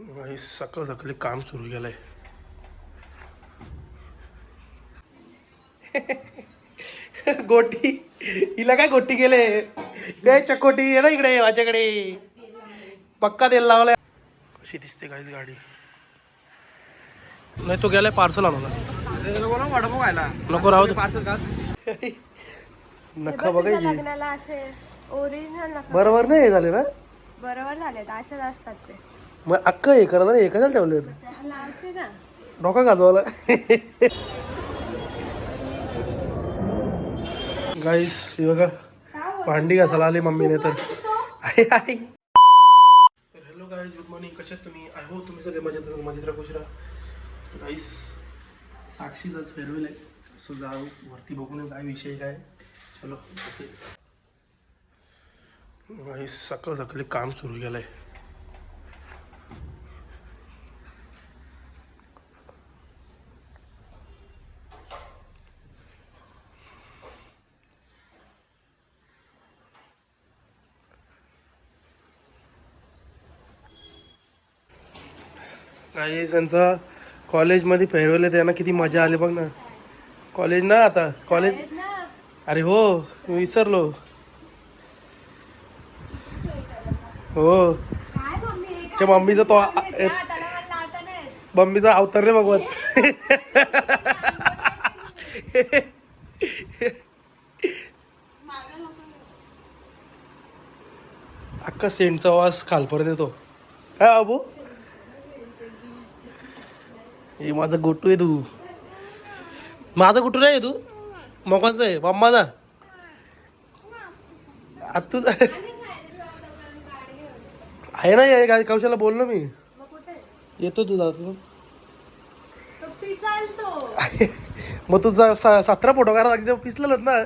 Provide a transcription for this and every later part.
सकाळ सकाळी काम सुरू केलंय. गोटी हिला काय गोटी गेले ते चकोटी आहे ना इकडे माझ्याकडे पक्का तेल लावलाय. कशी दिसते काहीच गाडी नाही. तो गेलाय पार्सल आणला. नको राहू दे. नखा बघायची लग्नाला असे ओरिजिनल नखा बरोबर नाही हे झाले ना. बरोबर झाले असेच असतात ते. मग अक्क हे करत नाही कशाला ठेवले लावते ना डोका गाजवाला. गाईस हे बघा भांडी घासायला आली मम्मीने तर. Hello guys good morning. कशात तुम्ही? आय होप तुम्ही सगळे मजेत राहू खुश राहा. गाईस साक्षीचाच फेअरवेल आहे. सो जाऊ वरती बघून काय विषय काय. चलो गाईस सकाळ सकाळी काम सुरू केलंय. काही त्यांचा कॉलेजमध्ये फेअरवेल आहे. त्यांना किती मजा आली बघ ना. कॉलेज ना आता कॉलेज. अरे हो मी विसरलो. हो त्या मम्मीचा तो मम्मीचा अवतार रे भगवत. अख्खा सेंटचा वास खालपर्यंत येतो. काय बाबू हे माझा गोटू आहे. तू माझा गोटू नाही आहे. तू मोकांचा आहे मम्माचा. आता तू आहे ना या गाडी कौशाला बोललो मी. येतो तू जातो मग तुझा 17 फोटो करा लागते पिसलेलंच ना.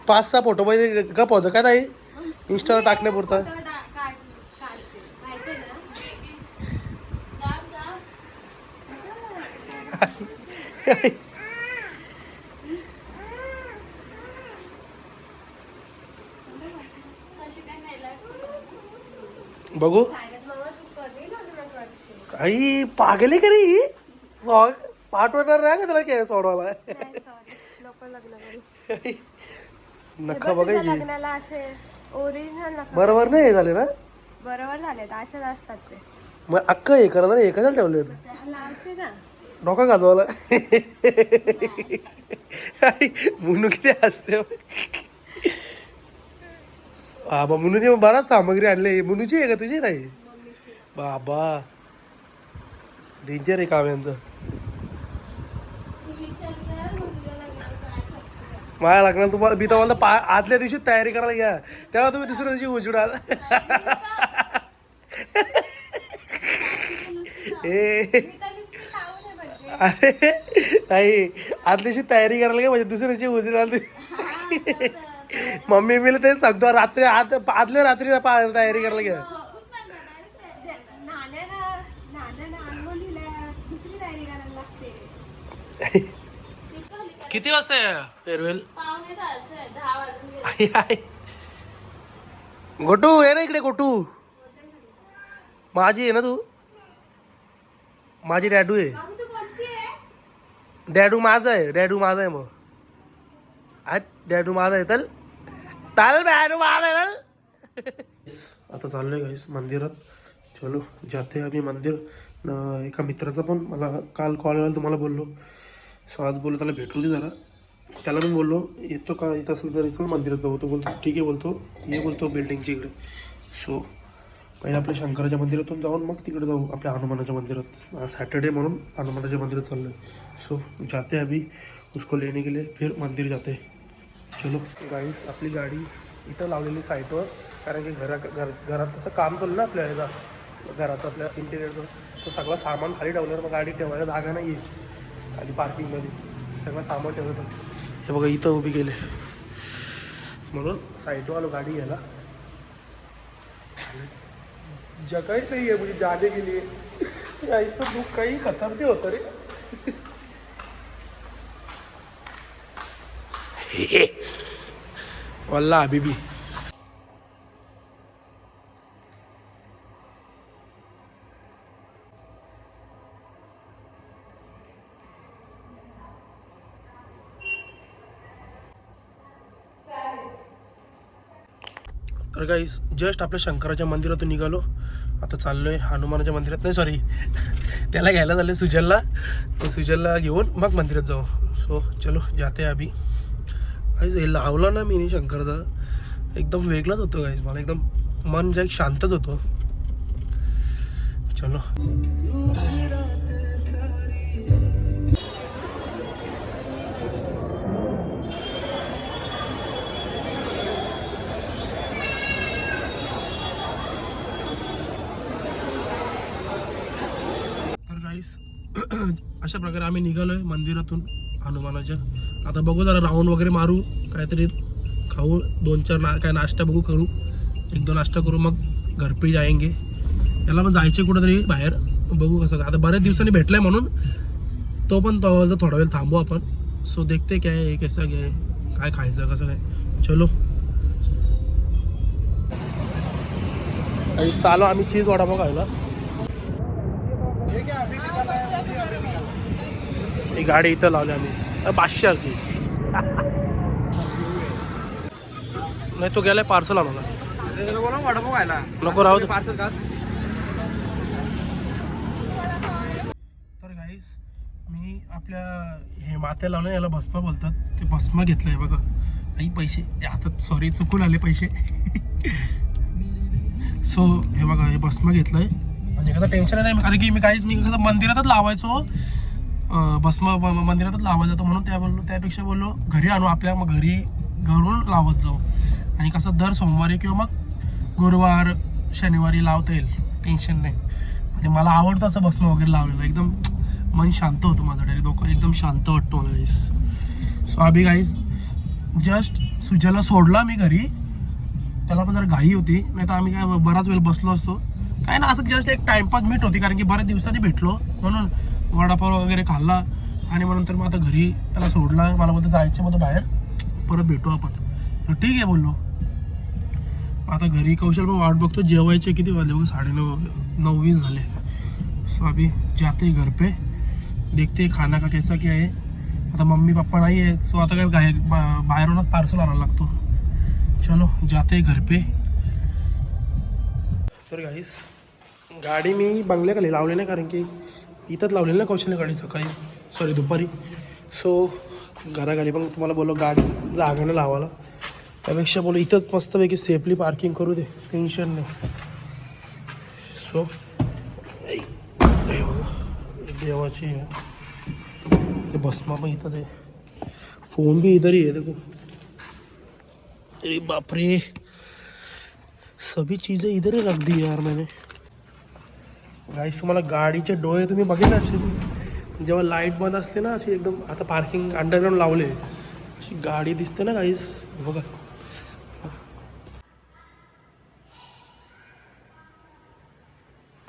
5-6 फोटो मध्ये गप होतं काय नाही इंस्टाला टाकण्यापुरता. बघू काही पागले का रे. सॉग पाठवणार नाही का त्याला काय सोडवायला. नखा बघायची लग्नाला असे ओरिजिनल नखा बरोबर नाही हे झाले ना. बरोबर झाले असेच असतात ते. मग अक्क हे करत नाही कशाला ठेवले लावते ना डोका गाजवाला. मुनू किती असते बाबा. मुनूने बराच सामग्री आणली. मुनूची आहे का तुझी नाही बाबा. डेंजर आहे काव्यांचं. माझ्या लागणार तुम्हाला मी तुम्हाला आदल्या दिवशी तयारी करायला घ्या तेव्हा तुम्ही दुसऱ्या दिवशी उजडाल. अरे नाही आदल्या दिवशी तयारी करायला घ्या म्हणजे दुसऱ्या दिवशी उजडाल. मम्मी मी तेच सांगतो रात्री आदल्या रात्री तयारी करायला घ्या. किती वाजता फेअरवेल? गोटू आहे ना इकडे. गोटू माझी आहे ना. तू माझी डॅडू आहे. डॅडू माझा आहे. डॅडू माझा आहे. मग डॅडू माझा आहे. तर डॅडू माझा आहे. आता चाललोय गाईस मंदिरात. चलो जाते आम्ही मंदिर. एका मित्राचा पण मला काल कॉल आला तुम्हाला बोललो. सो आज बोललो त्याला भेटू दे जरा. त्याला पण बोललो येतो का येत असेल तर इथं मंदिरात जाऊ. तो बोलतो ठीक आहे बोलतो ये बोलतो बिल्डिंगच्या इकडे. सो पहिले आपल्या शंकराच्या मंदिरातून जाऊन मग तिकडे जाऊ आपल्या हनुमानाच्या मंदिरात. सॅटर्डे म्हणून हनुमानाच्या मंदिरात चाललो आहे. सो जाते अभी उसको लेने के लिए फिर मंदिर जाते. चलो गाईस आपली गाडी इथं लावलेली साईटवर. कारण की घरात तसं काम चाललं ना आपल्या ह्याचा घराचं आपल्या इंटिरियरचं. तो सगळं सामान खाली ठेवल्यावर मग गाडी ठेवायला जागा नाही आहे. आणि पार्किंगमध्ये सगळं सामान ठेवलं. हे बघा इथं उभी गेले म्हणून साईडवर आलो गाडी घ्यायला. जगाही नाही आहे म्हणजे जाने के लिए. आईचं दुःख काही खतम नाही होतं रे. वल्ला हबीबी तर गाईस जस्ट आपल्या शंकराच्या मंदिरातून निघालो. आता चाललो आहे हनुमानाच्या मंदिरात, नाही सॉरी त्याला घ्यायला चाललं सुजलला. तर सुजलला घेऊन मग मंदिरात जाऊ. सो चलो जाते अभी. गाईस हे लावला ना मी शंकरचा, एकदम वेगळाच होतो गाईस. मला एकदम मन जे शांतच होतो. चलो अशा प्रकारे आम्ही निघालोय मंदिरातून हनुमानाच्या. आता बघू जरा राऊंड वगैरे मारू, काहीतरी खाऊ, 2-4 काय नाश्ता बघू करू, 1-2 नाश्ता करू, मग घर पे जाएंगे. याला पण जायचे कुठंतरी बाहेर, बघू कसं. आता बऱ्याच दिवसांनी भेटलाय म्हणून तो पण थोडा वेळ थांबू आपण. सो देखते काय आहे कसं काय खायचं कसं काय. चलो इथं आलो आम्ही चीज वडापाव खायला. ही गाडी इथं लावली आम्ही 500 की नाही. तो गेलाय पार्सल आम्हाला. वडापाव खायला नको राहू दे. पार्सल का. तर गाईस मी आपल्या हे माथ्याला लावलं, याला भस्मा बोलतात. ते भस्मा घेतलंय बघा. आई पैसे हातात, सॉरी चुकून आले पैसे. सो हे बघा हे भस्मा घेतलंय. म्हणजे कसं टेन्शन नाही, कारण की मी कसं मंदिरातच लावायचो. भस्मा मंदिरातच लावायचा जातो म्हणून त्यापेक्षा बोललो घरी आणू आपल्या, मग घरून लावत जाऊ. आणि कसं दर सोमवारी किंवा मग गुरुवार शनिवारी लावता येईल, टेन्शन नाही. म्हणजे मला आवडतं असं भस्म वगैरे लावलेलं, एकदम मन शांत होतं माझं. डायरेक्ट डोकं एकदम शांत वाटतं मला गाईस. सो अभि गाईस जस्ट सुजाला सोडला मी घरी. त्याला पण जरा घाई होती, नाही तर आम्ही काय बराच वेळ बसलो असतो. काय ना असं जस्ट एक टाइमपास मीट होती, कारण की बऱ्याच दिवसांनी भेटलो म्हणून वडापाव वगैरे खाल्ला. आणि मग नंतर मग आता घरी त्याला सोडला. मला बोलतो जायचं बोलतो बाहेर, परत भेटू आपण. ठीक आहे बोललो. आता घरी कौशल पण वाट बघतो. जेवायचे किती वाजले बघ, 9:30 झाले. सो अभी जाते घर पे, देखते खाना का कैसा क्या है. आता मम्मी पप्पा नाही आहे, सो आता काय बाहेरूनच पार्सल आणायला लागतो. चलो जाते घर पे. तर गाईस गाडी मी बंगल्याखाली लावली नाही, कारण की इथंच लावलेली ना कौशल्य गाडी सकाळी, सॉरी दुपारी. सो घराखाली पण तुम्हाला बोललो गाडी जागानं लावायला, त्यापेक्षा बोलू इथंच मस्तपैकी सेफली पार्किंग करू दे, टेन्शन नाही. सो देवाची आहे ते भस्मा पण इथंच आहे. फोन भी इधर ही है देखो. अरे बापरे, सभी चीज़ें इधर ही रख दी यार मैंने. गाईस तुम्हाला गाडीचे डोळे तुम्ही बघितले असेल जेव्हा लाईट बंद असते ना, अशी एकदम. आता पार्किंग अंडरग्राऊंड लावले, अशी गाडी दिसते ना गाईस, बघा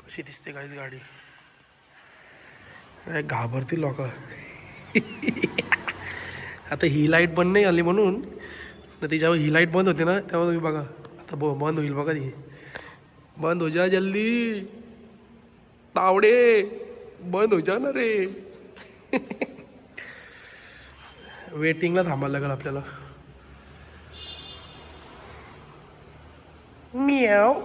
कशी दिसते गाईस गाडी. घाबरतील लोक. आता ही लाईट बंद नाही झाली म्हणून, ना ती जेव्हा ही लाईट बंद होते ना तेव्हा तुम्ही बघा. आता बंद होईल बघा, ती बंद हो जा जल्दी, तावडे बंद हो जा ना रे. वेटिंगला थांबायला लागेल आपल्याला. मियाव.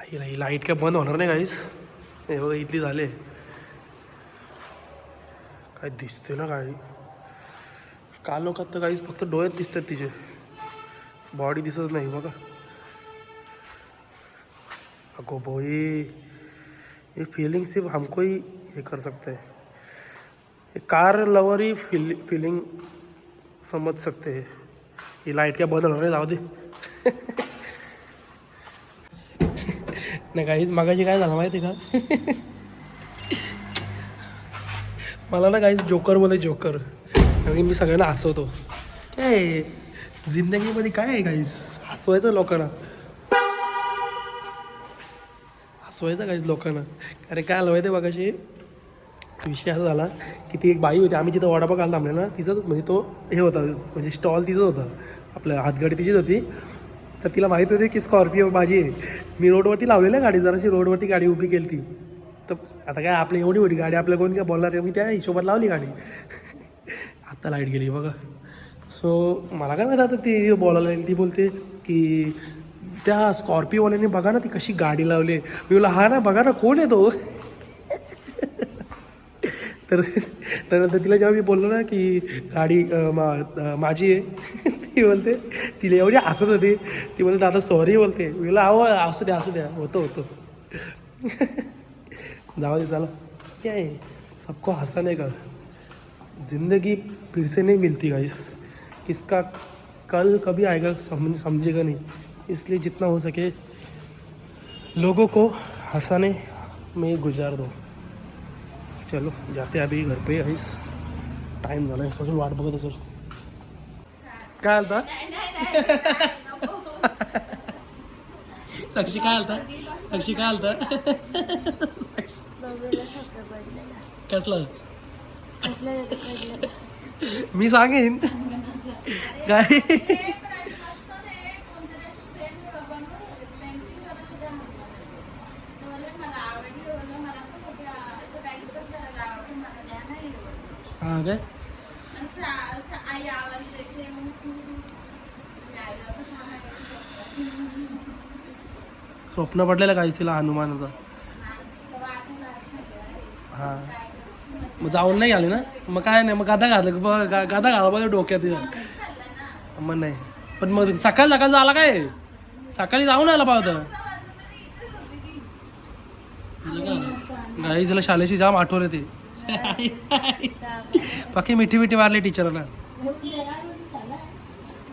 ही लाईट काय बंद होणार नाही गाईस. हे बघा इथली झाले, काय दिसते ना गाडी. काल लोकात तर गाईस फक्त डोळ्यात दिसतात तिचे, बॉडी दिसत नाही बघा. अगो बोई, ये फीलिंग सिर्फ हमको ही ये कर सकते हैं. ये कार लवर ही फीलिंग समझ सकते हैं. ही लाईट काय बंद होणार नाही, जाऊ दे. नाही काहीच मागायची काय झालं माहिती का. मला ना काहीच जोकर बोलाय, जोकर. कारण मी सगळ्यांना हसवतो. काय जिंदगीमध्ये काय आहे काहीच, हसवायचं लोकांना, हसवायचं काहीच लोकांना. अरे काय आलं माहिती बघाशी विषय असा झाला की ती एक बाई होती, आम्ही जिथं वडापाव खायला थांबले ना, तिचंच म्हणजे तो हे होता, म्हणजे स्टॉल तिचंच होता, आपल्या हातगाडी तिचीच होती. तर तिला माहीत होती की स्कॉर्पिओ माझी आहे. मी रोडवरती लावलेली गाडी, जराशी रोडवरती गाडी उभी केली ती. तर आता काय आपली एवढी होती गाडी, आपल्या कोणी काय बोलणार आहे, मी त्या हिशोबात लावली गाडी. आता लाईट गेली बघा. सो मला काय माहिती आता ती बोलायला लागली. ती बोलते की त्या स्कॉर्पिओवाल्याने बघा ना ती कशी गाडी लावली. मी बोला हा ना बघा ना कोण आहे तो. तर त्यानंतर तिला जेव्हा मी बोललो ना की गाडी माझी आहे. ती बोलते तिला एवढी हसत होती. ती बोलते दादा सॉरी बोलते. मी बोला अहो असू द्या होतो. जाऊ दे चला क्या है सबको हंसाने का. जिंदगी फिर से नहीं मिलती गाइस. किसका कल कभी आएगा समझेगा नहीं. इसलिए जितना हो सके लोगों को हंसाने में गुजार दो. चलो जाते अभी घर पे गाइस. टाइम झाला आहे वाट बघत असेल. काय आलता साक्षी काय आलता. कसलं मी सांगेन काय. हा काय स्वप्न पडलेलं काय तिला हनुमानाचा. हा मग जाऊन नाही आले ना. मग काय नाही मग गादा घाला पाहिजे डोक्यात. मग नाही पण मग सकाळी झाला काय. सकाळी जाऊन आला पाहत गाई तिला शाळेची जाम आठवले ते. बाकी मिठी मारली टीचरला.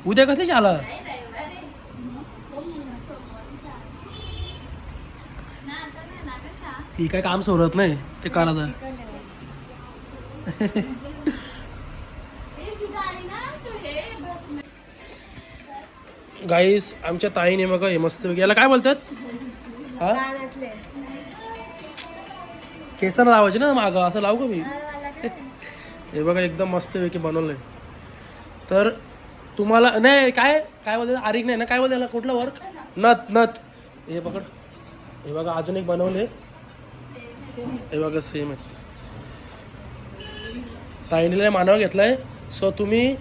उद्या कधी शाळा. ही काय काम सोडत नाही ते करायचं. गाईस आमच्या ताईने मग हे मस्त याला काय बोलतात हा केसन लावायचे ना मागं असं लावू का मी. हे बघा एकदम मस्त पैकी बनवलंय. तर तुम्हाला नाही काय बोलतात आरिक नाही ना काय बोलतात कुठलं वर्क नथ हे पकड. हे बघा अजून एक बनवले. हे बघा सेम आहे. ताईने मानावर घेतलाय. सो तुम्ही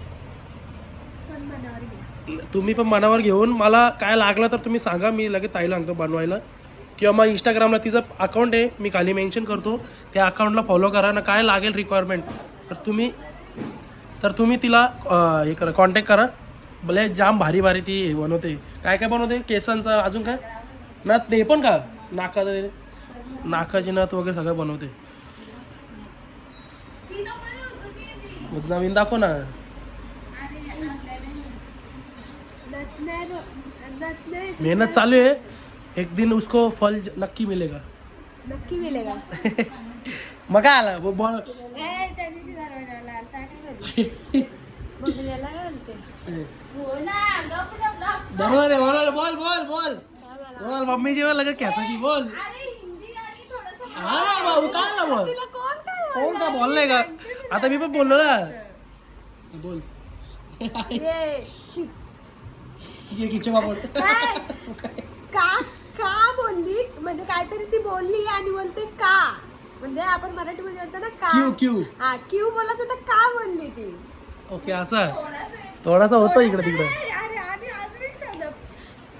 पण मनावर घेऊन मला काय लागलं तर तुम्ही सांगा. मी लगेच ताईला सांगतो बनवायला. किंवा मग इंस्टाग्रामला तिचं अकाउंट आहे मी खाली मेन्शन करतो. त्या अकाउंटला फॉलो करा ना. काय लागेल रिक्वायरमेंट तर तुम्ही तिला हे करा कॉन्टॅक्ट करा. भले जाम भारी ती हे बनवते. काय बनवते केसांचं अजून काय नथ ते पण का नाकाची नथ वगैरे सगळं बनवते. नवीन दाखव ना. मेहनत चालू है. एक दिन उसको फल नक्की मिलेगा. मग काय आला बोल. बरोबर आहे बोल मम्मी जेव्हा लगेच खेचायची बोल. हा बाबू काय ना बोल कोण का बोलले का. आता मी पण बोललो ना बोल. ये किचन का बोलली म्हणजे काहीतरी ती बोलली आणि बोलते का म्हणजे आपण मराठीमध्ये बोलतो ना का. क्यू हा क्यू बोलत होता का बोलली ती. ओके असं थोडासा होतो इकडे तिकडे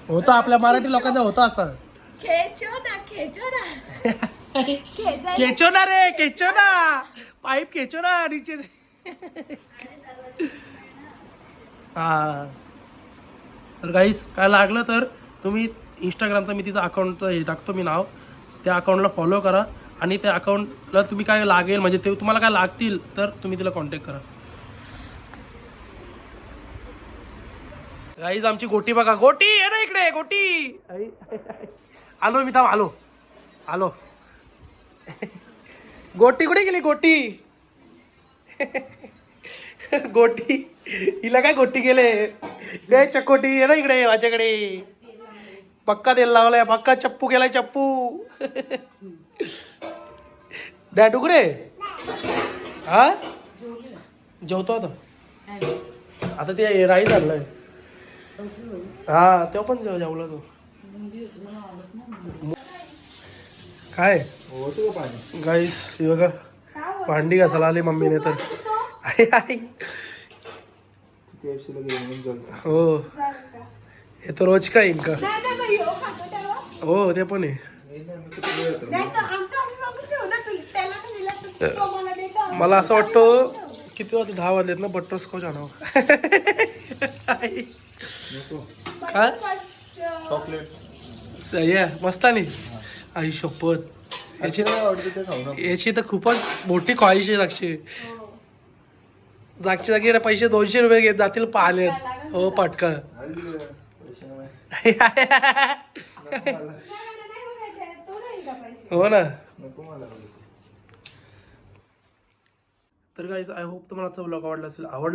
होतो. आपल्या मराठी लोकांचा होतो असं खेचो ना रे खेचो ना पाईप खेचो ना नीचे. हा तर गाईस काय लागलं तर तुम्ही इंस्टाग्रामचा मी तिचं अकाउंट हे टाकतो मी नाव. त्या अकाउंटला फॉलो करा आणि त्या अकाउंटला तुम्ही काय लागेल म्हणजे ते तुम्हाला काय लागतील तर तुम्ही तिला कॉन्टॅक्ट करा. गाईज आमची गोटी बघा. गोटी आहे ना इकडे गोटी. आलो मी थांब आलो. गोटी कुठे गेली गोटी. हिला काय गोटी गेले. ते चकोटी आहे ना इकडे माझ्याकडे. पक्का तेल लावलाय पक्का चप्पू केलाय चप्पू. डॅडू कुठे हा जेवतो आता ते राईस आणलंय. हा तेव्हा पण जेवला तो काय गाईस. हे बघा भांडी घासायला आली मम्मीने तर. आई KFC ला गेलो म्हणून चालतं. हो हे तर रोज का येईन का नाही नाही बाई, हो खातो तेव्हा. हो ते पण आहे आम्ही किती वेळ येतो. नाही तर आमचं आम्ही मागून ठेवू ना तुला. त्याला का दिला तर तो मला देतो. मला असं वाटतं किती वाजले 10 वाजलेत ना बटरस्कॉच आणावं नको. काय बटरस्कॉच, चॉकलेट सही आहे मस्त नाही आई शपथ याची काय आवडते ते खाऊ ना. याची तर खूपच मोठी ख्वाहिश आहे साक्षी जागची जागी पैसे 200 रुपये घेत जातील पाण्यात हो पटका हल्ली पैसे नाही. नको मला. तो नाही का पाहिजे. हो ना नको मला. तर गाईज आय होप तुम्हाला आजचा ब्लॉग आवडला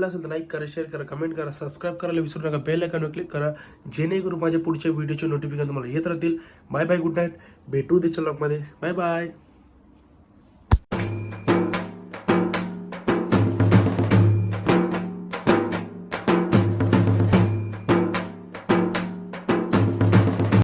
असेल तर लाईक करा शेअर करा कमेंट करा सबस्क्राईब करायला विसरू नका बेल आयकॉनवर क्लिक करा जेणेकरून माझ्या पुढच्या व्हिडिओचे नोटिफिकेशन तुम्हाला येत राहतील बाय बाय गुड नाईट भेटू त्याच्या ब्लॉगमध्ये बाय बाय